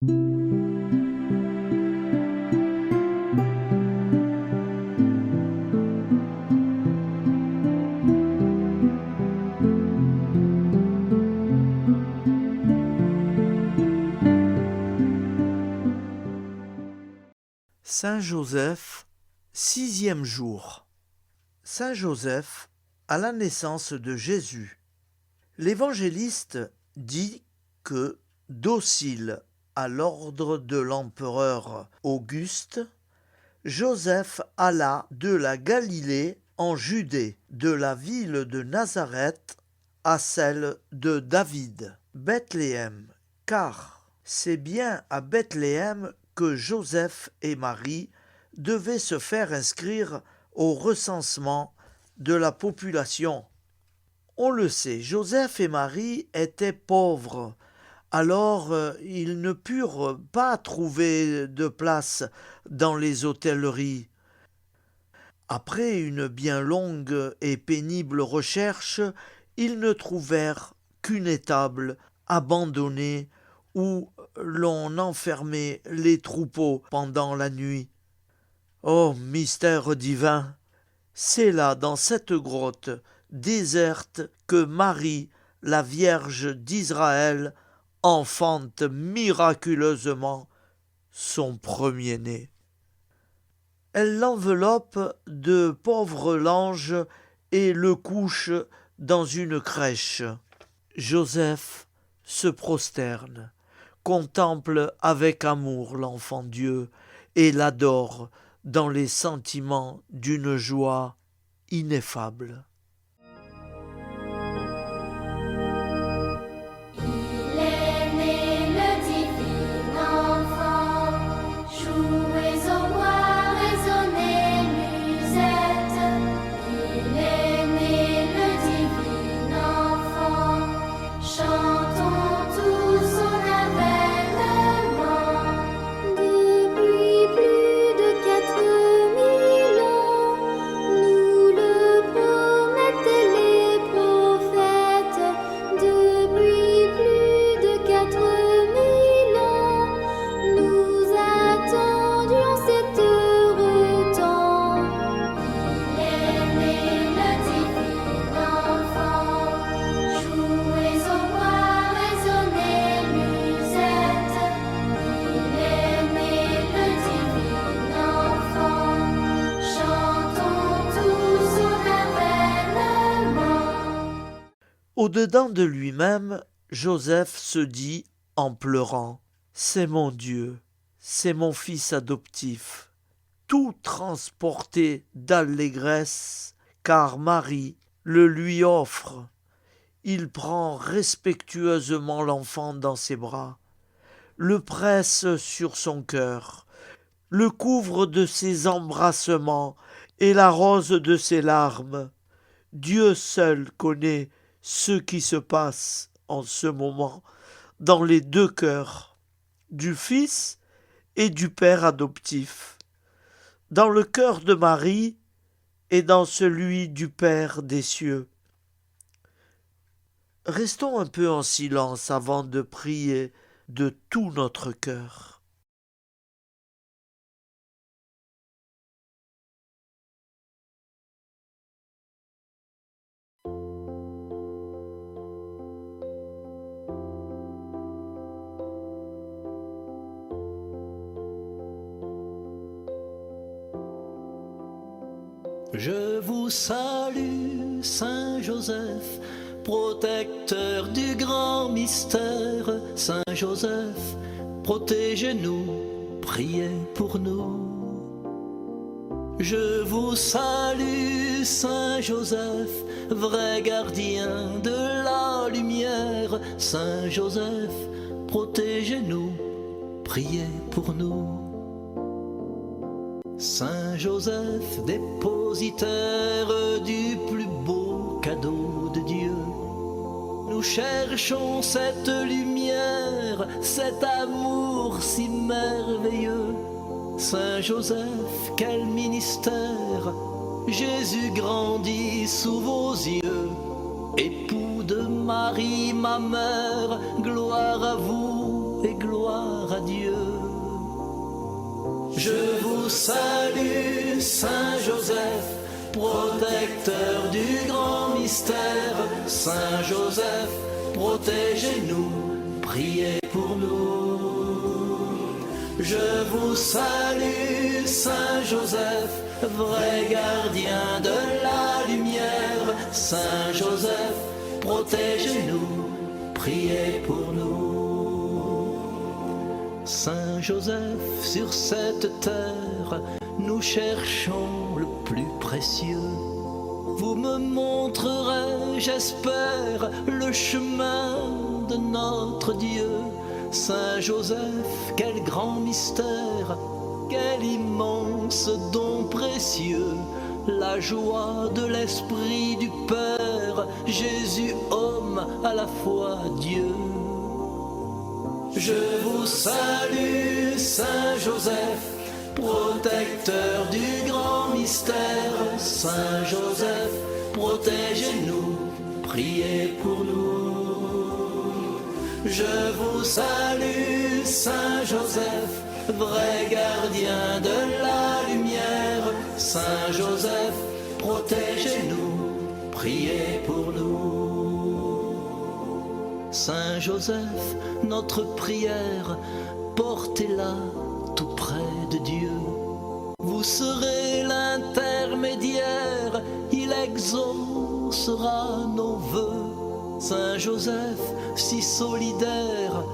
Saint Joseph, 6e jour. Saint Joseph, à la naissance de Jésus. L'évangéliste dit que, docile à l'ordre de l'empereur Auguste, Joseph alla de la Galilée en Judée, de la ville de Nazareth à celle de David, Bethléem, car c'est bien à Bethléem que Joseph et Marie devaient se faire inscrire au recensement de la population. On le sait, Joseph et Marie étaient pauvres, alors ils ne purent pas trouver de place dans les hôtelleries. Après une bien longue et pénible recherche, ils ne trouvèrent qu'une étable abandonnée où l'on enfermait les troupeaux pendant la nuit. Oh, mystère divin! C'est là, dans cette grotte déserte, que Marie, la Vierge d'Israël, enfante miraculeusement son premier-né. Elle l'enveloppe de pauvres langes et le couche dans une crèche. Joseph se prosterne, contemple avec amour l'enfant Dieu et l'adore dans les sentiments d'une joie ineffable. Au-dedans de lui-même, Joseph se dit en pleurant : c'est mon Dieu, c'est mon fils adoptif. Tout transporté d'allégresse, car Marie le lui offre. Il prend respectueusement l'enfant dans ses bras, le presse sur son cœur, le couvre de ses embrassements et l'arrose de ses larmes. Dieu seul connaît ce qui se passe en ce moment dans les deux cœurs, du Fils et du Père adoptif, dans le cœur de Marie et dans celui du Père des cieux. Restons un peu en silence avant de prier de tout notre cœur. Je vous salue, Saint Joseph, protecteur du grand mystère. Saint Joseph, protégez-nous, priez pour nous. Je vous salue, Saint Joseph, vrai gardien de la lumière. Saint Joseph, protégez-nous, priez pour nous. Saint Joseph, dépositaire du plus beau cadeau de Dieu, nous cherchons cette lumière, cet amour si merveilleux. Saint Joseph, quel ministère, Jésus grandit sous vos yeux. Époux de Marie, ma mère, gloire à vous. et gloire à Dieu. Je vous salue, Saint Joseph, protecteur du grand mystère. Saint Joseph, protégez-nous, priez pour nous. Je vous salue, Saint Joseph, vrai gardien de la lumière. Saint Joseph, protégez-nous, priez pour nous. Saint Joseph, sur cette terre, nous cherchons le plus précieux. Vous me montrerez, j'espère, le chemin de notre Dieu. Saint Joseph, quel grand mystère, quel immense don précieux, la joie de l'Esprit du Père, Jésus homme, à la fois Dieu. Je vous salue, Saint Joseph, protecteur du grand mystère. Saint Joseph, protégez-nous, priez pour nous. Je vous salue, Saint Joseph, vrai gardien de la lumière. Saint Joseph, protégez-nous, priez pour nous. Saint Joseph, notre prière, portez-la tout près de Dieu. Vous serez l'intermédiaire, il exaucera nos vœux. Saint Joseph, si solidaire,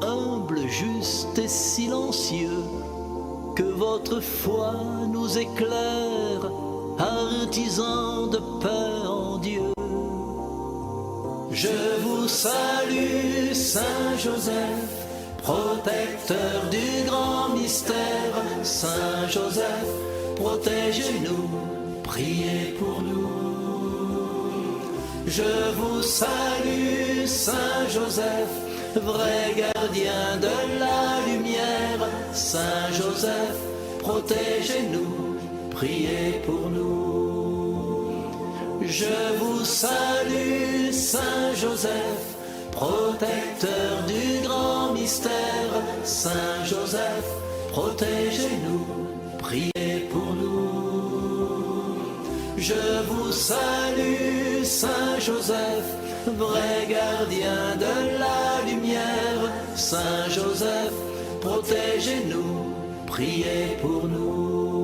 humble, juste et silencieux, que votre foi nous éclaire, artisans de paix en Dieu. Je vous salue, Saint Joseph, protecteur du grand mystère. Saint Joseph, protégez-nous, priez pour nous. Je vous salue, Saint Joseph, vrai gardien de la lumière. Saint Joseph, protégez-nous, priez pour nous. Je vous salue, Saint Joseph, protecteur du grand mystère. Saint Joseph, protégez-nous, priez pour nous. Je vous salue, Saint Joseph, vrai gardien de la lumière. Saint Joseph, protégez-nous, priez pour nous.